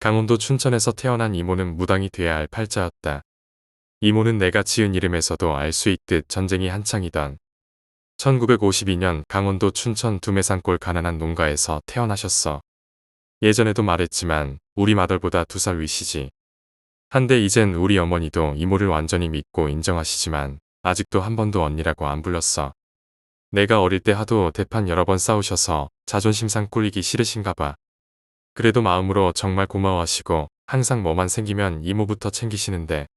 강원도 춘천에서 태어난 이모는 무당이 돼야 할 팔자였다. 이모는 내가 지은 이름에서도 알 수 있듯 전쟁이 한창이던 1952년 강원도 춘천 두매산골 가난한 농가에서 태어나셨어. 예전에도 말했지만 우리 맏딸보다 2살 위시지. 한데 이젠 우리 어머니도 이모를 완전히 믿고 인정하시지만 아직도 한 번도 언니라고 안 불렀어. 내가 어릴 때 하도 대판 여러 번 싸우셔서 자존심상 꿀리기 싫으신가 봐. 그래도 마음으로 정말 고마워하시고 항상 뭐만 생기면 이모부터 챙기시는데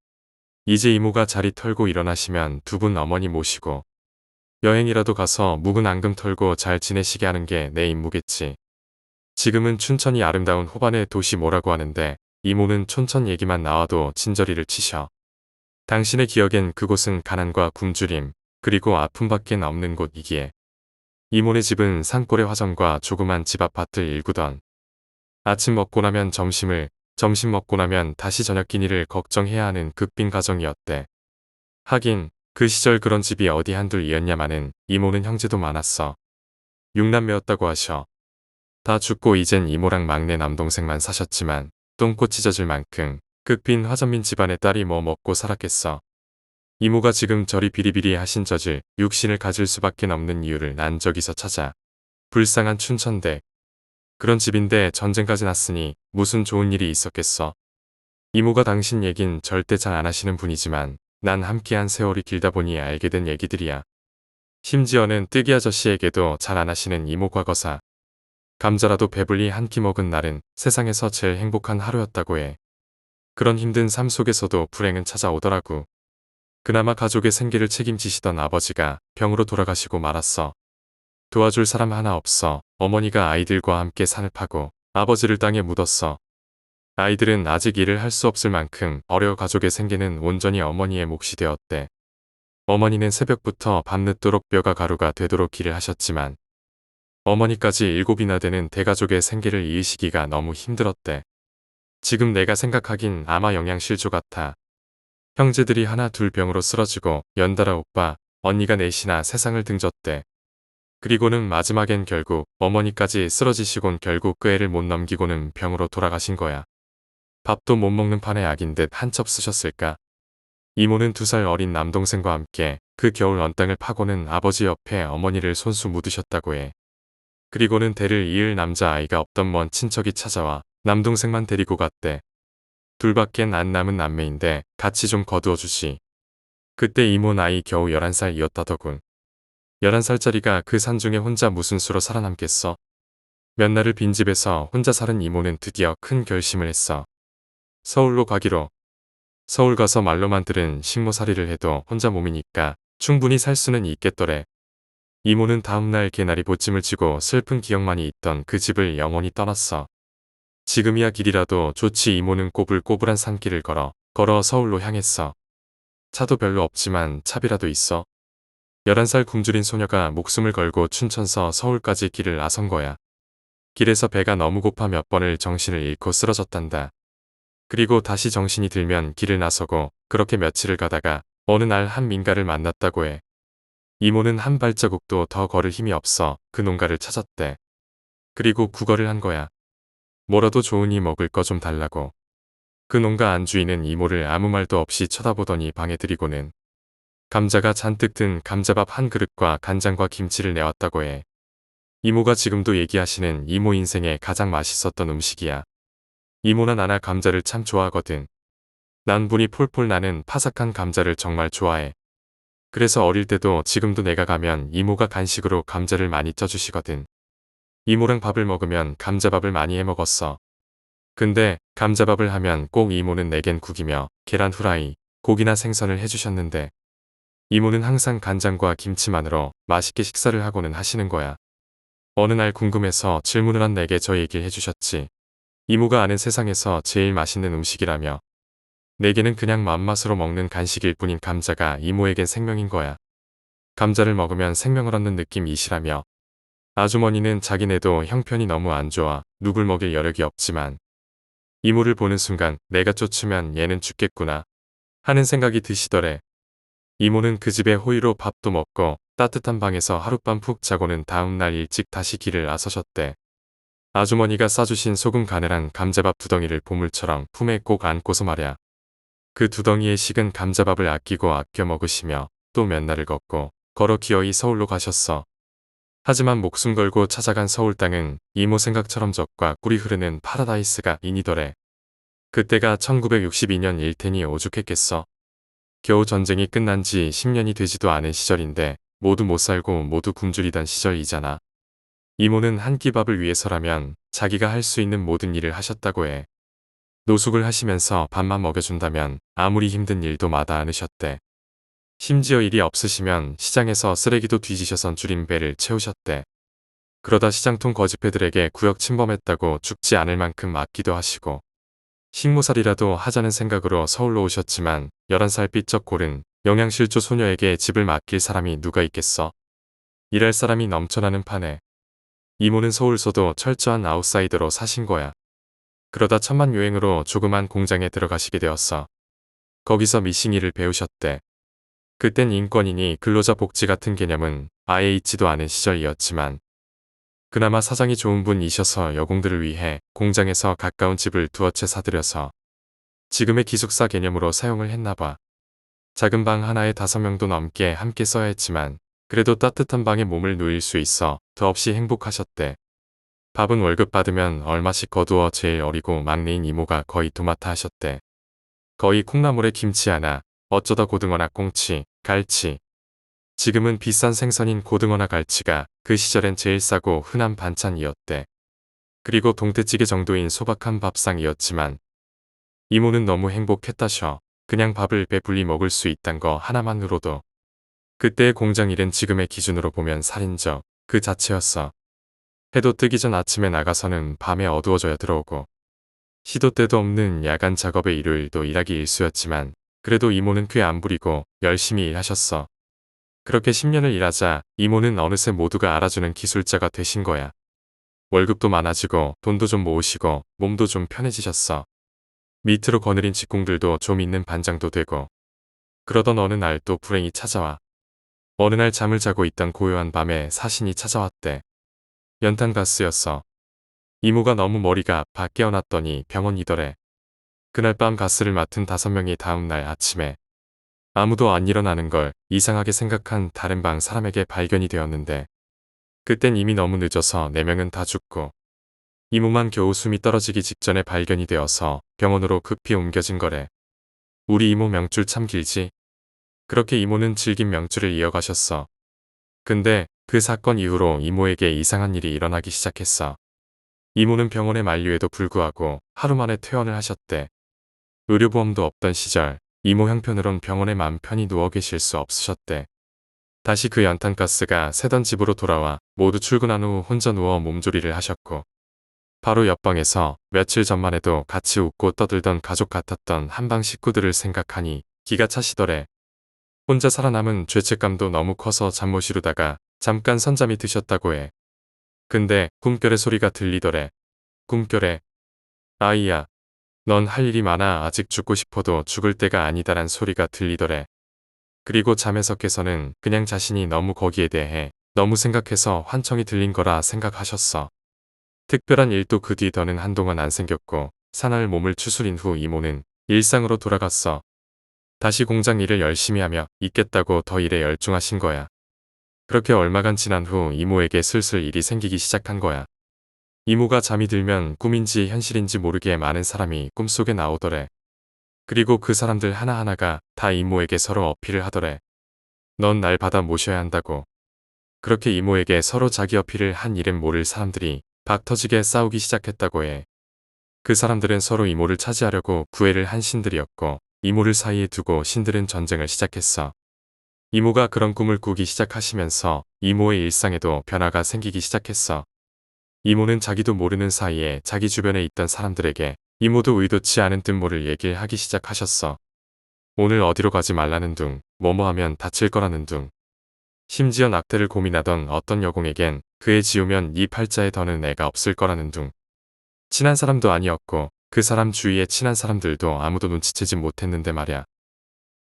이제 이모가 자리 털고 일어나시면 두 분 어머니 모시고 여행이라도 가서 묵은 앙금 털고 잘 지내시게 하는 게 내 임무겠지. 지금은 춘천이 아름다운 호반의 도시 뭐라고 하는데 이모는 촌천 얘기만 나와도 진저리를 치셔. 당신의 기억엔 그곳은 가난과 굶주림 그리고 아픔밖엔 없는 곳이기에. 이모네 집은 산골의 화전과 조그만 집 앞 밭을 일구던 아침 먹고 나면 점심을, 점심 먹고 나면 다시 저녁 끼니를 걱정해야 하는 극빈 가정이었대. 하긴 그 시절 그런 집이 어디 한둘이었냐마는 이모는 형제도 많았어. 6남매였다고 하셔. 다 죽고 이젠 이모랑 막내 남동생만 사셨지만 똥꼬 찢어질 만큼 극빈 화전민 집안의 딸이 뭐 먹고 살았겠어. 이모가 지금 저리 비리비리 하신 저질 육신을 가질 수밖에 없는 이유를 난 저기서 찾아. 불쌍한 춘천댁. 그런 집인데 전쟁까지 났으니 무슨 좋은 일이 있었겠어. 이모가 당신 얘긴 절대 잘 안 하시는 분이지만 난 함께한 세월이 길다 보니 알게 된 얘기들이야. 심지어는 뜨기 아저씨에게도 잘 안 하시는 이모 과거사. 감자라도 배불리 한 끼 먹은 날은 세상에서 제일 행복한 하루였다고 해. 그런 힘든 삶 속에서도 불행은 찾아오더라고. 그나마 가족의 생계를 책임지시던 아버지가 병으로 돌아가시고 말았어. 도와줄 사람 하나 없어 어머니가 아이들과 함께 산을 파고 아버지를 땅에 묻었어. 아이들은 아직 일을 할 수 없을 만큼 어려 가족의 생계는 온전히 어머니의 몫이 되었대. 어머니는 새벽부터 밤늦도록 뼈가 가루가 되도록 일을 하셨지만 어머니까지 7이나 되는 대가족의 생계를 이으시기가 너무 힘들었대. 지금 내가 생각하긴 아마 영양실조 같아. 형제들이 하나 둘 병으로 쓰러지고 연달아 오빠, 언니가 넷이나 세상을 등졌대. 그리고는 마지막엔 결국 어머니까지 쓰러지시곤 결국 그 애를 못 넘기고는 병으로 돌아가신 거야. 밥도 못 먹는 판에 약인 듯 한 첩 쓰셨을까. 이모는 2살 어린 남동생과 함께 그 겨울 언땅을 파고는 아버지 옆에 어머니를 손수 묻으셨다고 해. 그리고는 대를 이을 남자아이가 없던 먼 친척이 찾아와 남동생만 데리고 갔대. 둘밖엔 안 남은 남매인데 같이 좀 거두어 주시. 그때 이모 나이 겨우 11살이었다더군. 11살짜리가 그 산중에 혼자 무슨 수로 살아남겠어. 몇 날을 빈집에서 혼자 사는 이모는 드디어 큰 결심을 했어. 서울로 가기로. 서울 가서 말로만 들은 식모살이를 해도 혼자 몸이니까 충분히 살 수는 있겠더래. 이모는 다음날 개나리 보찜을 치고 슬픈 기억만이 있던 그 집을 영원히 떠났어. 지금이야 길이라도 좋지. 이모는 꼬불꼬불한 산길을 걸어 서울로 향했어. 차도 별로 없지만 차비라도 있어. 11살 굶주린 소녀가 목숨을 걸고 춘천서 서울까지 길을 나선 거야. 길에서 배가 너무 고파 몇 번을 정신을 잃고 쓰러졌단다. 그리고 다시 정신이 들면 길을 나서고 그렇게 며칠을 가다가 어느 날 한 민가를 만났다고 해. 이모는 한 발자국도 더 걸을 힘이 없어 그 농가를 찾았대. 그리고 구걸을 한 거야. 뭐라도 좋으니 먹을 거 좀 달라고. 그 농가 안주인은 이모를 아무 말도 없이 쳐다보더니 방에 들이고는 감자가 잔뜩 든 감자밥 한 그릇과 간장과 김치를 내왔다고 해. 이모가 지금도 얘기하시는 이모 인생에 가장 맛있었던 음식이야. 이모나 나나 감자를 참 좋아하거든. 난 분이 폴폴 나는 파삭한 감자를 정말 좋아해. 그래서 어릴 때도 지금도 내가 가면 이모가 간식으로 감자를 많이 쪄주시거든. 이모랑 밥을 먹으면 감자밥을 많이 해 먹었어. 근데 감자밥을 하면 꼭 이모는 내겐 국이며 계란 후라이, 고기나 생선을 해주셨는데 이모는 항상 간장과 김치만으로 맛있게 식사를 하고는 하시는 거야. 어느 날 궁금해서 질문을 한 내게 저 얘기를 해주셨지. 이모가 아는 세상에서 제일 맛있는 음식이라며. 내게는 그냥 맘맛으로 먹는 간식일 뿐인 감자가 이모에겐 생명인 거야. 감자를 먹으면 생명을 얻는 느낌이시라며. 아주머니는 자기네도 형편이 너무 안 좋아 누굴 먹일 여력이 없지만 이모를 보는 순간 내가 쫓으면 얘는 죽겠구나 하는 생각이 드시더래. 이모는 그 집에 호의로 밥도 먹고 따뜻한 방에서 하룻밤 푹 자고는 다음날 일찍 다시 길을 나서셨대. 아주머니가 싸주신 소금 가늘한 감자밥 두덩이를 보물처럼 품에 꼭 안고서 말야. 그 두덩이에 식은 감자밥을 아끼고 아껴 먹으시며 또 몇 날을 걷고 걸어 기어이 서울로 가셨어. 하지만 목숨 걸고 찾아간 서울 땅은 이모 생각처럼 적과 꿀이 흐르는 파라다이스가 아니더래. 그때가 1962년 일 테니 오죽했겠어. 겨우 전쟁이 끝난 지 10년이 되지도 않은 시절인데 모두 못 살고 모두 굶주리던 시절이잖아. 이모는 한 끼 밥을 위해서라면 자기가 할 수 있는 모든 일을 하셨다고 해. 노숙을 하시면서 밥만 먹여준다면 아무리 힘든 일도 마다 않으셨대. 심지어 일이 없으시면 시장에서 쓰레기도 뒤지셔선 줄인 배를 채우셨대. 그러다 시장통 거지패들에게 구역 침범했다고 죽지 않을 만큼 맞기도 하시고 식모살이라도 하자는 생각으로 서울로 오셨지만 11살 삐쩍 고른 영양실조 소녀에게 집을 맡길 사람이 누가 있겠어. 일할 사람이 넘쳐나는 판에 이모는 서울서도 철저한 아웃사이더로 사신 거야. 그러다 천만 유행으로 조그만 공장에 들어가시게 되었어. 거기서 미싱 일을 배우셨대. 그땐 인권이니 근로자 복지 같은 개념은 아예 있지도 않은 시절이었지만 그나마 사장이 좋은 분이셔서 여공들을 위해 공장에서 가까운 집을 두어 채 사들여서 지금의 기숙사 개념으로 사용을 했나봐. 작은 방 하나에 5명도 넘게 함께 써야 했지만 그래도 따뜻한 방에 몸을 누일 수 있어 더없이 행복하셨대. 밥은 월급 받으면 얼마씩 거두어 제일 어리고 막내인 이모가 거의 도맡아 하셨대. 거의 콩나물에 김치 하나, 어쩌다 고등어나 꽁치, 갈치. 지금은 비싼 생선인 고등어나 갈치가 그 시절엔 제일 싸고 흔한 반찬이었대. 그리고 동태찌개 정도인 소박한 밥상이었지만 이모는 너무 행복했다셔. 그냥 밥을 배불리 먹을 수 있단 거 하나만으로도. 그때의 공장 일은 지금의 기준으로 보면 살인적 그 자체였어. 해도 뜨기 전 아침에 나가서는 밤에 어두워져야 들어오고 시도 때도 없는 야간 작업의 일요일도 일하기 일쑤였지만 그래도 이모는 꽤 안 부리고 열심히 일하셨어. 그렇게 10년을 일하자 이모는 어느새 모두가 알아주는 기술자가 되신 거야. 월급도 많아지고 돈도 좀 모으시고 몸도 좀 편해지셨어. 밑으로 거느린 직공들도 좀 있는 반장도 되고. 그러던 어느 날 또 불행이 찾아와. 어느 날 잠을 자고 있던 고요한 밤에 사신이 찾아왔대. 연탄가스였어. 이모가 너무 머리가 아파 깨어났더니 병원이더래. 그날 밤 가스를 맡은 5명이 다음날 아침에 아무도 안 일어나는 걸 이상하게 생각한 다른 방 사람에게 발견이 되었는데 그땐 이미 너무 늦어서 4명은 다 죽고 이모만 겨우 숨이 떨어지기 직전에 발견이 되어서 병원으로 급히 옮겨진 거래. 우리 이모 명줄 참 길지? 그렇게 이모는 질긴 명줄을 이어가셨어. 근데 그 사건 이후로 이모에게 이상한 일이 일어나기 시작했어. 이모는 병원에 만류에도 불구하고 하루 만에 퇴원을 하셨대. 의료보험도 없던 시절 이모 형편으론 병원에 맘 편히 누워 계실 수 없으셨대. 다시 그 연탄가스가 새던 집으로 돌아와 모두 출근한 후 혼자 누워 몸조리를 하셨고 바로 옆방에서 며칠 전만 해도 같이 웃고 떠들던 가족 같았던 한방 식구들을 생각하니 기가 차시더래. 혼자 살아남은 죄책감도 너무 커서 잠 못 이루다가 잠깐 선잠이 드셨다고 해. 근데 꿈결의 소리가 들리더래. 꿈결에 아이야, 넌 할 일이 많아 아직 죽고 싶어도 죽을 때가 아니다란 소리가 들리더래. 그리고 잠에서 깨서는 그냥 자신이 너무 거기에 대해 너무 생각해서 환청이 들린 거라 생각하셨어. 특별한 일도 그 뒤 더는 한동안 안 생겼고 사나흘 몸을 추스린 후 이모는 일상으로 돌아갔어. 다시 공장 일을 열심히 하며 있겠다고 더 일에 열중하신 거야. 그렇게 얼마간 지난 후 이모에게 슬슬 일이 생기기 시작한 거야. 이모가 잠이 들면 꿈인지 현실인지 모르게 많은 사람이 꿈속에 나오더래. 그리고 그 사람들 하나하나가 다 이모에게 서로 어필을 하더래. 넌 날 받아 모셔야 한다고. 그렇게 이모에게 서로 자기 어필을 한 이름 모를 사람들이 박터지게 싸우기 시작했다고 해. 그 사람들은 서로 이모를 차지하려고 구애를 한 신들이었고 이모를 사이에 두고 신들은 전쟁을 시작했어. 이모가 그런 꿈을 꾸기 시작하시면서 이모의 일상에도 변화가 생기기 시작했어. 이모는 자기도 모르는 사이에 자기 주변에 있던 사람들에게 이모도 의도치 않은 뜻 모를 얘기를 하기 시작하셨어. 오늘 어디로 가지 말라는 둥, 뭐뭐 하면 다칠 거라는 둥. 심지어 낙태를 고민하던 어떤 여공에겐 그애 지우면 이 팔자에 더는 애가 없을 거라는 둥. 친한 사람도 아니었고 그 사람 주위에 친한 사람들도 아무도 눈치채지 못했는데 말야.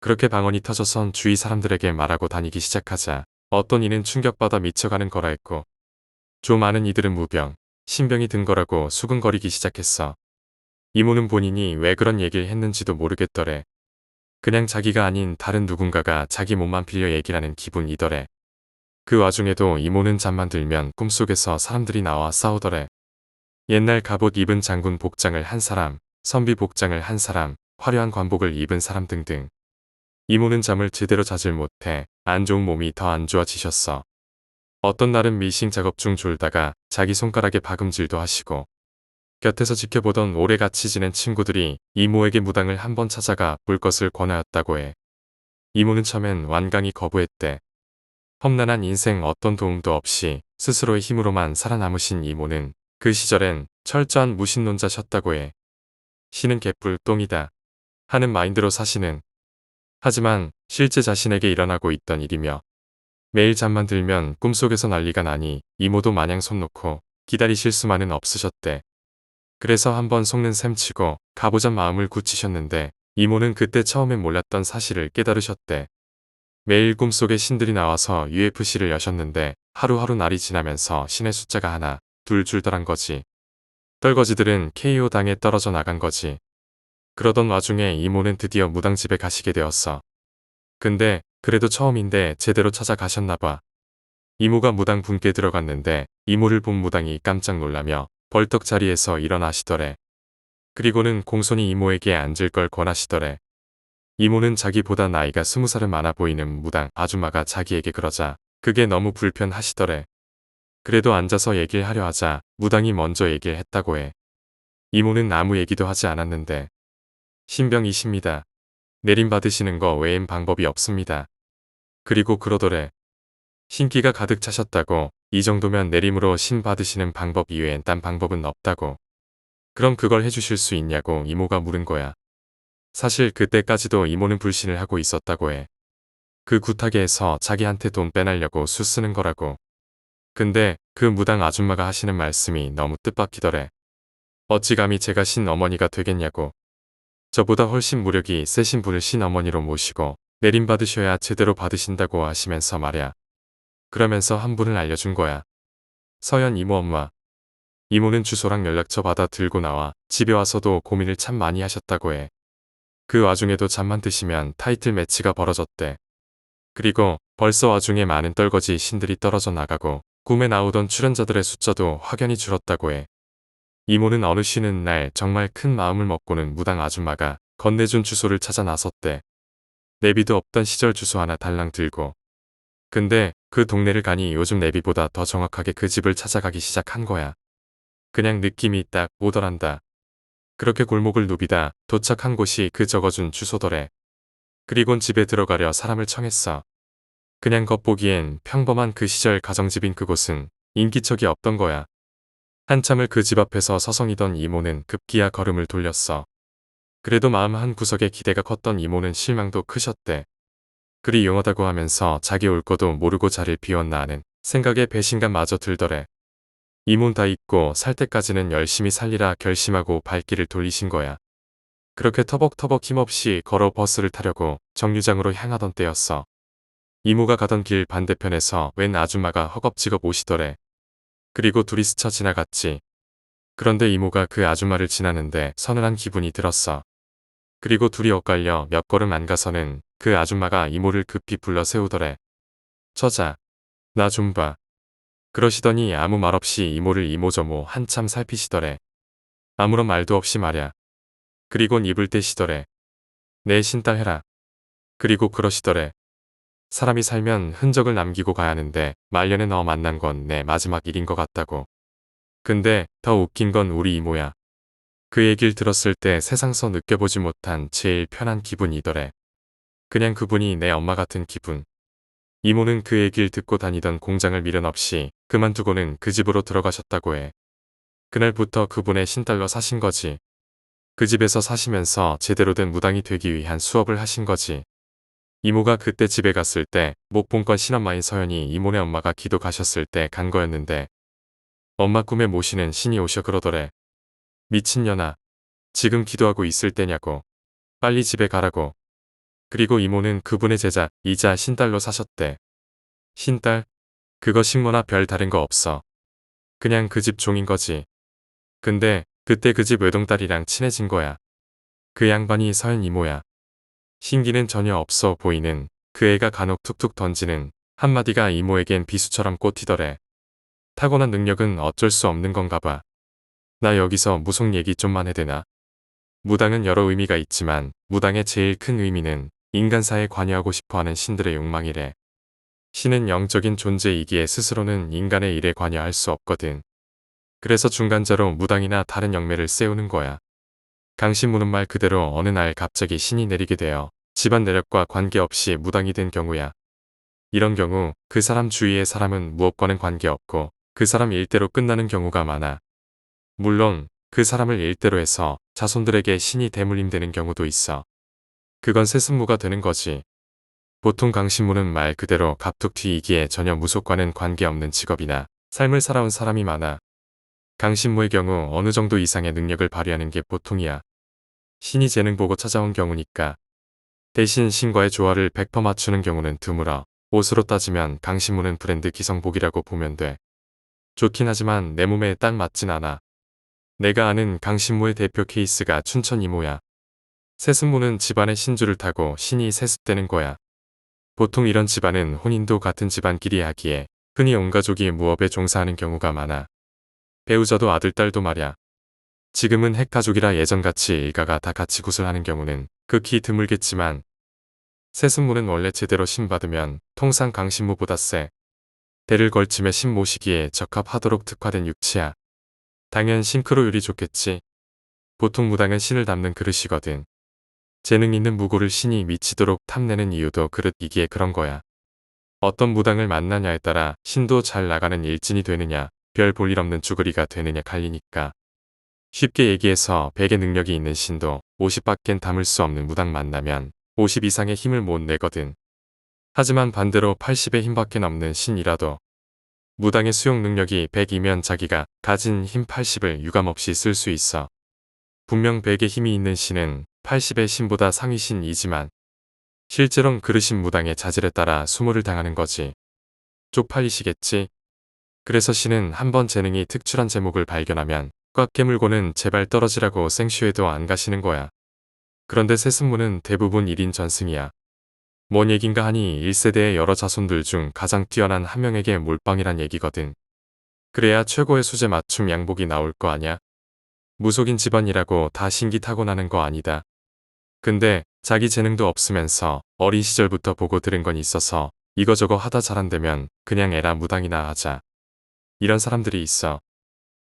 그렇게 방언이 터져선 주위 사람들에게 말하고 다니기 시작하자 어떤 이는 충격받아 미쳐가는 거라 했고 좀 아는 이들은 무병, 신병이 든 거라고 수근거리기 시작했어. 이모는 본인이 왜 그런 얘기를 했는지도 모르겠더래. 그냥 자기가 아닌 다른 누군가가 자기 몸만 빌려 얘기라는 기분이더래. 그 와중에도 이모는 잠만 들면 꿈속에서 사람들이 나와 싸우더래. 옛날 갑옷 입은 장군 복장을 한 사람, 선비 복장을 한 사람, 화려한 관복을 입은 사람 등등. 이모는 잠을 제대로 자질 못해 안 좋은 몸이 더 안 좋아지셨어. 어떤 날은 밀싱 작업 중 졸다가 자기 손가락에 박음질도 하시고, 곁에서 지켜보던 오래 같이 지낸 친구들이 이모에게 무당을 한번 찾아가 볼 것을 권하였다고 해. 이모는 처음엔 완강히 거부했대. 험난한 인생 어떤 도움도 없이 스스로의 힘으로만 살아남으신 이모는 그 시절엔 철저한 무신론자셨다고 해. 신은 개뿔 똥이다 하는 마인드로 사시는. 하지만 실제 자신에게 일어나고 있던 일이며 매일 잠만 들면 꿈속에서 난리가 나니 이모도 마냥 손 놓고 기다리실 수만은 없으셨대. 그래서 한번 속는 셈 치고 가보잔 마음을 굳히셨는데 이모는 그때 처음엔 몰랐던 사실을 깨달으셨대. 매일 꿈속에 신들이 나와서 UFC를 여셨는데 하루하루 날이 지나면서 신의 숫자가 하나, 둘 줄더란 거지. 떨거지들은 KO 당에 떨어져 나간 거지. 그러던 와중에 이모는 드디어 무당집에 가시게 되었어. 근데 그래도 처음인데 제대로 찾아가셨나봐. 이모가 무당 분께 들어갔는데 이모를 본 무당이 깜짝 놀라며 벌떡 자리에서 일어나시더래. 그리고는 공손히 이모에게 앉을 걸 권하시더래. 이모는 자기보다 나이가 20살은 많아 보이는 무당 아줌마가 자기에게 그러자 그게 너무 불편하시더래. 그래도 앉아서 얘기를 하려 하자 무당이 먼저 얘기를 했다고 해. 이모는 아무 얘기도 하지 않았는데 신병이십니다. 내림받으시는 거 외엔 방법이 없습니다. 그리고 그러더래. 신기가 가득 차셨다고 이 정도면 내림으로 신 받으시는 방법 이외엔 딴 방법은 없다고. 그럼 그걸 해주실 수 있냐고 이모가 물은 거야. 사실 그때까지도 이모는 불신을 하고 있었다고 해. 그 구타게에서 자기한테 돈 빼내려고 수 쓰는 거라고. 근데 그 무당 아줌마가 하시는 말씀이 너무 뜻밖이더래. 어찌 감히 제가 신 어머니가 되겠냐고. 저보다 훨씬 무력이 세신 분을 신 어머니로 모시고 내림 받으셔야 제대로 받으신다고 하시면서 말야. 그러면서 한 분을 알려준 거야. 서연 이모 엄마. 이모는 주소랑 연락처 받아 들고 나와 집에 와서도 고민을 참 많이 하셨다고 해. 그 와중에도 잠만 드시면 타이틀 매치가 벌어졌대. 그리고 벌써 와중에 많은 떨거지 신들이 떨어져 나가고 꿈에 나오던 출연자들의 숫자도 확연히 줄었다고 해. 이모는 어느 쉬는 날 정말 큰 마음을 먹고는 무당 아줌마가 건네준 주소를 찾아 나섰대. 내비도 없던 시절 주소 하나 달랑 들고. 근데 그 동네를 가니 요즘 내비보다 더 정확하게 그 집을 찾아가기 시작한 거야. 그냥 느낌이 딱 오더란다. 그렇게 골목을 누비다 도착한 곳이 그 적어준 주소더래. 그리곤 집에 들어가려 사람을 청했어. 그냥 겉보기엔 평범한 그 시절 가정집인 그곳은 인기척이 없던 거야. 한참을 그 집 앞에서 서성이던 이모는 급기야 걸음을 돌렸어. 그래도 마음 한 구석에 기대가 컸던 이모는 실망도 크셨대. 그리 용하다고 하면서 자기 올 거도 모르고 자리를 비웠나 하는 생각에 배신감마저 들더래. 이 몸 다 잊고 살 때까지는 열심히 살리라 결심하고 발길을 돌리신 거야. 그렇게 터벅터벅 힘없이 걸어 버스를 타려고 정류장으로 향하던 때였어. 이모가 가던 길 반대편에서 웬 아줌마가 허겁지겁 오시더래. 그리고 둘이 스쳐 지나갔지. 그런데 이모가 그 아줌마를 지나는데 서늘한 기분이 들었어. 그리고 둘이 엇갈려 몇 걸음 안 가서는 그 아줌마가 이모를 급히 불러 세우더래. 처자, 나 좀 봐. 그러시더니 아무 말 없이 이모를 이모저모 한참 살피시더래. 아무런 말도 없이 말야. 그리곤 입을 떼시더래. 내 신딸 해라. 그리고 그러시더래. 사람이 살면 흔적을 남기고 가야 하는데 말년에 너 만난 건 내 마지막 일인 것 같다고. 근데 더 웃긴 건 우리 이모야. 그 얘기를 들었을 때 세상서 느껴보지 못한 제일 편한 기분이더래. 그냥 그분이 내 엄마 같은 기분. 이모는 그 얘기를 듣고 다니던 공장을 미련 없이 그만두고는 그 집으로 들어가셨다고 해. 그날부터 그분의 신딸로 사신 거지. 그 집에서 사시면서 제대로 된 무당이 되기 위한 수업을 하신 거지. 이모가 그때 집에 갔을 때 못 본 건 신엄마인 서연이 이모네 엄마가 기도 가셨을 때 간 거였는데 엄마 꿈에 모시는 신이 오셔 그러더래. 미친년아. 지금 기도하고 있을 때냐고. 빨리 집에 가라고. 그리고 이모는 그분의 제자 이자 신딸로 사셨대. 신딸? 그거 식모나 별 다른 거 없어. 그냥 그 집 종인 거지. 근데 그때 그 집 외동딸이랑 친해진 거야. 그 양반이 서연 이모야. 신기는 전혀 없어 보이는 그 애가 간혹 툭툭 던지는 한마디가 이모에겐 비수처럼 꽂히더래. 타고난 능력은 어쩔 수 없는 건가 봐. 나 여기서 무속 얘기 좀만 해대나? 무당은 여러 의미가 있지만 무당의 제일 큰 의미는 인간사에 관여하고 싶어하는 신들의 욕망이래. 신은 영적인 존재이기에 스스로는 인간의 일에 관여할 수 없거든. 그래서 중간자로 무당이나 다른 영매를 세우는 거야. 강신무는 말 그대로 어느 날 갑자기 신이 내리게 되어 집안 내력과 관계없이 무당이 된 경우야. 이런 경우 그 사람 주위의 사람은 무엇과는 관계없고 그 사람 일대로 끝나는 경우가 많아. 물론 그 사람을 일대로 해서 자손들에게 신이 대물림되는 경우도 있어. 그건 세습무가 되는 거지. 보통 강신무는 말 그대로 갑툭튀이기에 전혀 무속과는 관계없는 직업이나 삶을 살아온 사람이 많아. 강신무의 경우 어느 정도 이상의 능력을 발휘하는 게 보통이야. 신이 재능 보고 찾아온 경우니까. 대신 신과의 조화를 100% 맞추는 경우는 드물어. 옷으로 따지면 강신무는 브랜드 기성복이라고 보면 돼. 좋긴 하지만 내 몸에 딱 맞진 않아. 내가 아는 강신무의 대표 케이스가 춘천 이모야. 세습무는 집안의 신주를 타고 신이 세습되는 거야. 보통 이런 집안은 혼인도 같은 집안끼리 하기에 흔히 온 가족이 무업에 종사하는 경우가 많아. 배우자도 아들, 딸도 말야. 지금은 핵가족이라 예전같이 일가가 다 같이 구슬하는 경우는 극히 드물겠지만 세습무는 원래 제대로 신 받으면 통상 강신무보다 세. 대를 걸치며 신 모시기에 적합하도록 특화된 육치야. 당연 싱크로율이 좋겠지. 보통 무당은 신을 담는 그릇이거든. 재능 있는 무고를 신이 미치도록 탐내는 이유도 그릇이기에 그런 거야. 어떤 무당을 만나냐에 따라 신도 잘 나가는 일진이 되느냐, 별 볼 일 없는 쭈그리가 되느냐 갈리니까. 쉽게 얘기해서 100의 능력이 있는 신도 50밖엔 담을 수 없는 무당 만나면 50 이상의 힘을 못 내거든. 하지만 반대로 80의 힘밖에 넘는 신이라도 무당의 수용 능력이 100이면 자기가 가진 힘 80을 유감없이 쓸 수 있어. 분명 100의 힘이 있는 신은 80의 신보다 상위신이지만 실제론 그르신 무당의 자질에 따라 수모를 당하는 거지. 쪽팔리시겠지? 그래서 신은 한번 재능이 특출한 제목을 발견하면 꽉 깨물고는 제발 떨어지라고 생쇼에도 안 가시는 거야. 그런데 세습무는 대부분 1인 전승이야. 뭔 얘긴가 하니 1세대의 여러 자손들 중 가장 뛰어난 한 명에게 몰빵이란 얘기거든. 그래야 최고의 수제 맞춤 양복이 나올 거 아냐? 무속인 집안이라고 다 신기 타고나는 거 아니다. 근데 자기 재능도 없으면서 어린 시절부터 보고 들은 건 있어서 이거저거 하다 잘안되면 그냥 에라 무당이나 하자. 이런 사람들이 있어.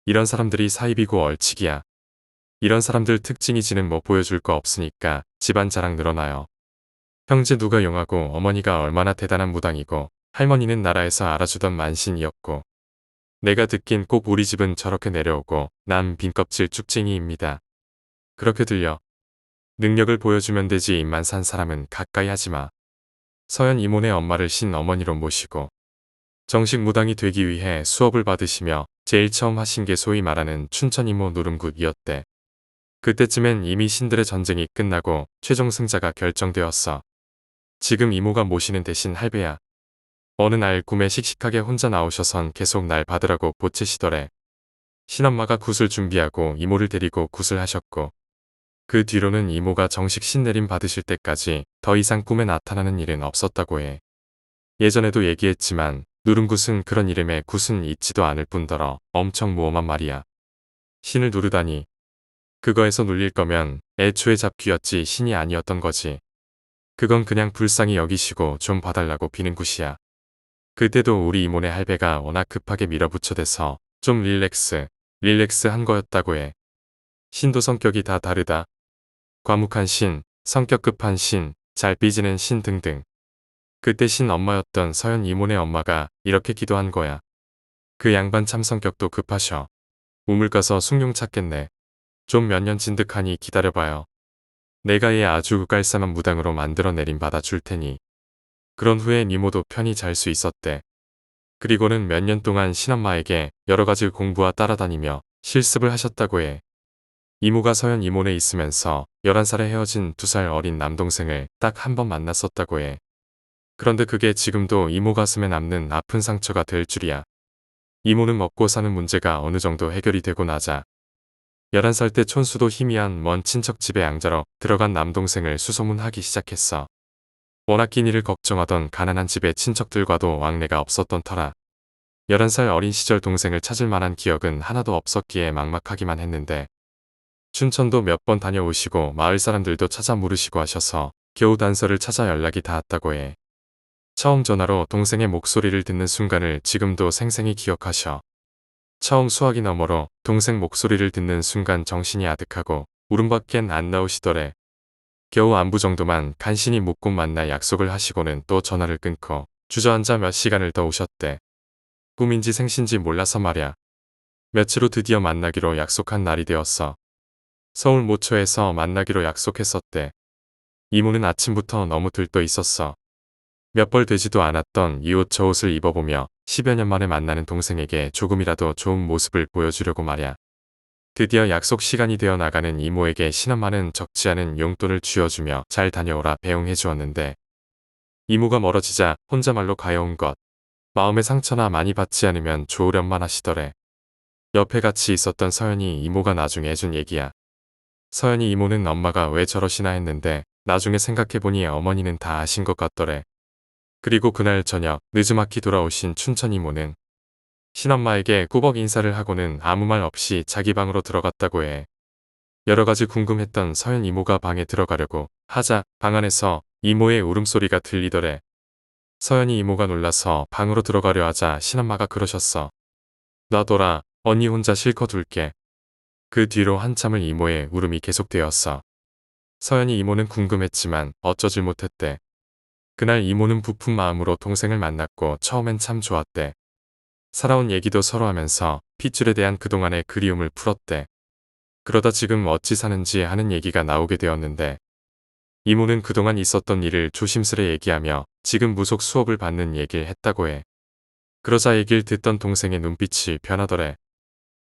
이런 사람들이 사입이고 얼치기야. 이런 사람들 특징이지는 뭐 보여줄 거 없으니까 집안 자랑 늘어나요. 형제 누가 용하고 어머니가 얼마나 대단한 무당이고 할머니는 나라에서 알아주던 만신이었고 내가 듣긴 꼭 우리 집은 저렇게 내려오고 난 빈껍질 쭉쟁이입니다. 그렇게 들려. 능력을 보여주면 되지 입만 산 사람은 가까이 하지마. 서연 이모네 엄마를 신 어머니로 모시고 정식 무당이 되기 위해 수업을 받으시며 제일 처음 하신 게 소위 말하는 춘천 이모 누름굿이었대. 그때쯤엔 이미 신들의 전쟁이 끝나고 최종 승자가 결정되었어. 지금 이모가 모시는 대신 할배야. 어느 날 꿈에 씩씩하게 혼자 나오셔선 계속 날 받으라고 보채시더래. 신엄마가 굿을 준비하고 이모를 데리고 굿을 하셨고 그 뒤로는 이모가 정식 신내림 받으실 때까지 더 이상 꿈에 나타나는 일은 없었다고 해. 예전에도 얘기했지만 누름굿은 그런 이름의 굿은 있지도 않을 뿐더러 엄청 모험한 말이야. 신을 누르다니. 그거에서 눌릴 거면 애초에 잡귀였지 신이 아니었던 거지. 그건 그냥 불쌍히 여기시고 좀 봐달라고 비는 굿이야. 그때도 우리 이모네 할배가 워낙 급하게 밀어붙여대서 좀 릴렉스 한 거였다고 해. 신도 성격이 다 다르다. 과묵한 신, 성격 급한 신, 잘 삐지는 신 등등. 그때 신 엄마였던 서연 이모네 엄마가 이렇게 기도한 거야. 그 양반 참 성격도 급하셔. 우물 가서 숭늉 찾겠네. 좀 몇 년 진득하니 기다려봐요. 내가 얘 아주 깔쌈한 무당으로 만들어 내림받아 줄 테니. 그런 후에 이모도 편히 잘 수 있었대. 그리고는 몇 년 동안 신엄마에게 여러 가지 공부와 따라다니며 실습을 하셨다고 해. 이모가 서연 이모네 있으면서 11살에 헤어진 2살 어린 남동생을 딱 한 번 만났었다고 해. 그런데 그게 지금도 이모 가슴에 남는 아픈 상처가 될 줄이야. 이모는 먹고 사는 문제가 어느 정도 해결이 되고 나자 11살 때 촌수도 희미한 먼 친척 집에 양자러 들어간 남동생을 수소문하기 시작했어. 워낙 끼니를 걱정하던 가난한 집의 친척들과도 왕래가 없었던 터라 11살 어린 시절 동생을 찾을 만한 기억은 하나도 없었기에 막막하기만 했는데 춘천도 몇 번 다녀오시고 마을 사람들도 찾아 물으시고 하셔서 겨우 단서를 찾아 연락이 닿았다고 해. 처음 전화로 동생의 목소리를 듣는 순간을 지금도 생생히 기억하셔. 처음 수화기 너머로 동생 목소리를 듣는 순간 정신이 아득하고 울음밖엔 안 나오시더래. 겨우 안부 정도만 간신히 묻고 만날 약속을 하시고는 또 전화를 끊고 주저앉아 몇 시간을 더 우셨대. 꿈인지 생신지 몰라서 말야. 며칠 후 드디어 만나기로 약속한 날이 되었어. 서울 모처에서 만나기로 약속했었대. 이모는 아침부터 너무 들떠 있었어. 몇 벌 되지도 않았던 이 옷 저 옷을 입어보며 10여 년 만에 만나는 동생에게 조금이라도 좋은 모습을 보여주려고 말야. 드디어 약속 시간이 되어 나가는 이모에게 신엄마는 적지 않은 용돈을 쥐어주며 잘 다녀오라 배웅해 주었는데 이모가 멀어지자 혼자말로 가여운 것. 마음의 상처나 많이 받지 않으면 좋으련만 하시더래. 옆에 같이 있었던 서연이 이모가 나중에 해준 얘기야. 서연이 이모는 엄마가 왜 저러시나 했는데 나중에 생각해보니 어머니는 다 아신 것 같더래. 그리고 그날 저녁 늦지막히 돌아오신 춘천 이모는 신엄마에게 꾸벅 인사를 하고는 아무 말 없이 자기 방으로 들어갔다고 해. 여러 가지 궁금했던 서연 이모가 방에 들어가려고 하자 방 안에서 이모의 울음소리가 들리더래. 서연이 이모가 놀라서 방으로 들어가려 하자 신엄마가 그러셨어. 놔둬라. 언니 혼자 실컷 둘게. 그 뒤로 한참을 이모의 울음이 계속되었어. 서연이 이모는 궁금했지만 어쩌질 못했대. 그날 이모는 부푼 마음으로 동생을 만났고 처음엔 참 좋았대. 살아온 얘기도 서로 하면서 핏줄에 대한 그동안의 그리움을 풀었대. 그러다 지금 어찌 사는지 하는 얘기가 나오게 되었는데 이모는 그동안 있었던 일을 조심스레 얘기하며 지금 무속 수업을 받는 얘기를 했다고 해. 그러자 얘기를 듣던 동생의 눈빛이 변하더래.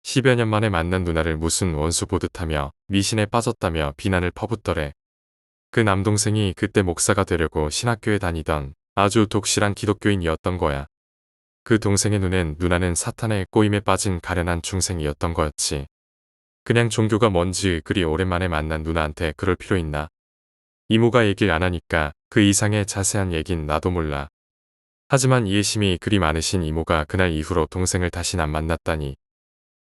10여 년 만에 만난 누나를 무슨 원수 보듯하며 미신에 빠졌다며 비난을 퍼붓더래. 그 남동생이 그때 목사가 되려고 신학교에 다니던 아주 독실한 기독교인이었던 거야. 그 동생의 눈엔 누나는 사탄의 꼬임에 빠진 가련한 중생이었던 거였지. 그냥 종교가 뭔지 그리 오랜만에 만난 누나한테 그럴 필요 있나? 이모가 얘기를 안 하니까 그 이상의 자세한 얘긴 나도 몰라. 하지만 이해심이 그리 많으신 이모가 그날 이후로 동생을 다신 안 만났다니.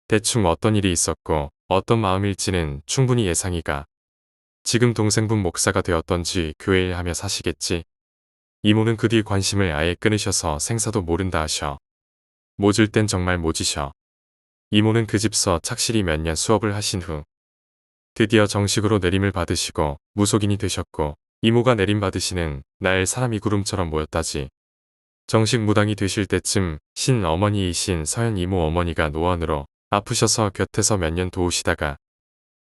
대충 어떤 일이 있었고 어떤 마음일지는 충분히 예상이 가. 지금 동생분 목사가 되었던지 교회 일 하며 사시겠지. 이모는 그 뒤 관심을 아예 끊으셔서 생사도 모른다 하셔. 모질 땐 정말 모지셔. 이모는 그 집서 착실히 몇 년 수업을 하신 후 드디어 정식으로 내림을 받으시고 무속인이 되셨고 이모가 내림 받으시는 날 사람이 구름처럼 모였다지. 정식 무당이 되실 때쯤 신어머니이신 서연 이모 어머니가 노안으로 아프셔서 곁에서 몇 년 도우시다가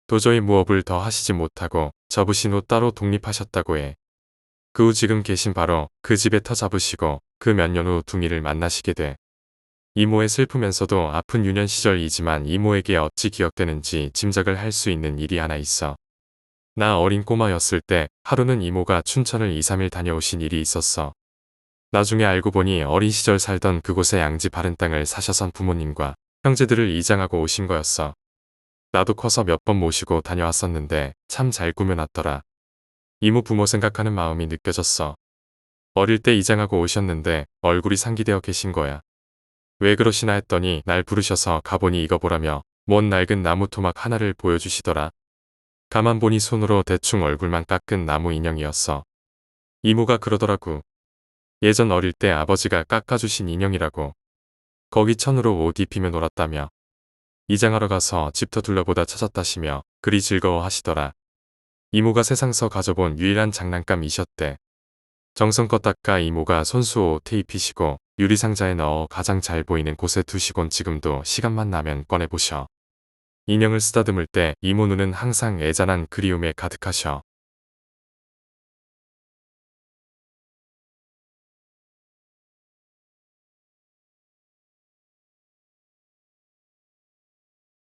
도저히 무업을 더 하시지 못하고 접으신 후 따로 독립하셨다고 해. 그 후 지금 계신 바로 그 집에 터 잡으시고 그 몇 년 후 둥이를 만나시게 돼. 이모의 슬프면서도 아픈 유년 시절이지만 이모에게 어찌 기억되는지 짐작을 할 수 있는 일이 하나 있어. 나 어린 꼬마였을 때 하루는 이모가 춘천을 2, 3일 다녀오신 일이 있었어. 나중에 알고 보니 어린 시절 살던 그곳에 양지 바른 땅을 사셔선 부모님과 형제들을 이장하고 오신 거였어. 나도 커서 몇 번 모시고 다녀왔었는데 참 잘 꾸며놨더라. 이모 부모 생각하는 마음이 느껴졌어. 어릴 때 이장하고 오셨는데 얼굴이 상기되어 계신 거야. 왜 그러시나 했더니 날 부르셔서 가보니 이거 보라며 먼 낡은 나무 토막 하나를 보여주시더라. 가만 보니 손으로 대충 얼굴만 깎은 나무 인형이었어. 이모가 그러더라고. 예전 어릴 때 아버지가 깎아주신 인형이라고. 거기 천으로 옷 입히며 놀았다며. 이장하러 가서 집터 둘러보다 찾았다시며 그리 즐거워하시더라. 이모가 세상서 가져본 유일한 장난감이셨대. 정성껏 닦아 이모가 손수 옷에 입히시고 유리상자에 넣어 가장 잘 보이는 곳에 두시곤 지금도 시간만 나면 꺼내보셔. 인형을 쓰다듬을 때 이모 눈은 항상 애잔한 그리움에 가득하셔.